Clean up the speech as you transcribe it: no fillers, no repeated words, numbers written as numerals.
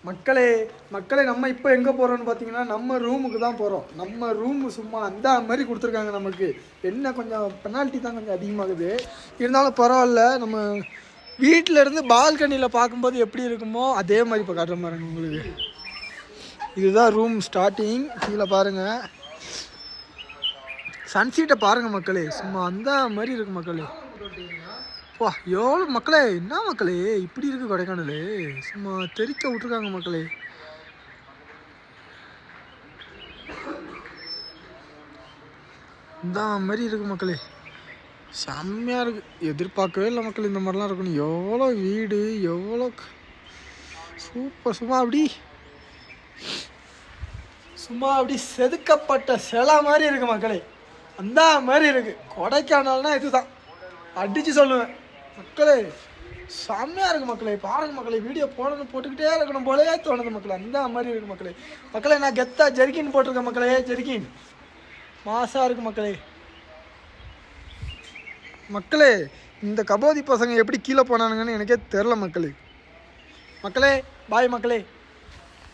மக்களே நம்ம இப்போ எங்கே போகிறோம்னு பார்த்தீங்கன்னா நம்ம ரூமுக்கு தான் போகிறோம். நம்ம ரூமு சும்மா அந்த மாதிரி கொடுத்துருக்காங்க நமக்கு. என்ன கொஞ்சம் பெனால்ட்டி தான் கொஞ்சம் அதிகமாகுது, இருந்தாலும் பரவாயில்ல. நம்ம வீட்டில் இருந்து பால்கனியில் பார்க்கும்போது எப்படி இருக்குமோ அதே மாதிரி இப்போ காட்டுற பாருங்க உங்களுக்கு. இதுதான் ரூம் ஸ்டார்டிங். கீழே பாருங்கள், சன்சீட்டை பாருங்கள் மக்களே, சும்மா அந்த மாதிரி இருக்குது மக்களே. வா எவ்வளோ மக்களே, என்ன மக்களே இப்படி இருக்குது கொடைக்கானல், சும்மா தெறிக்க விட்ருக்காங்க மக்களே. இந்த மாதிரி இருக்குது மக்களே, செம்மையாக இருக்குது. எதிர்பார்க்கவே இல்லை மக்கள் இந்த மாதிரிலாம் இருக்கணும். எவ்வளோ வீடு, எவ்வளோ சூப்பர். சும்மா அப்படி செதுக்கப்பட்ட சிலை மாதிரி இருக்குது மக்களே, அந்த மாதிரி இருக்குது. கொடைக்கானல்னா இதுதான் அடித்து சொல்லுவேன் மக்களே. செம்மையாக இருக்குது மக்களே. பாருங்க மக்களே, வீடியோ போட்டுக்கிட்டே இருக்கணும் போலே தோணுது மக்களே. அந்த மாதிரி இருக்குது மக்களே. நான் கெத்தா ஜெர்கின் போட்டிருக்கேன் மக்களே. ஜெர்கின் மாசாக இருக்குது மக்களே. இந்த கபோதி பசங்க எப்படி கீழே போனானுங்கன்னு எனக்கே தெரில மக்களே. பாய் மக்களே.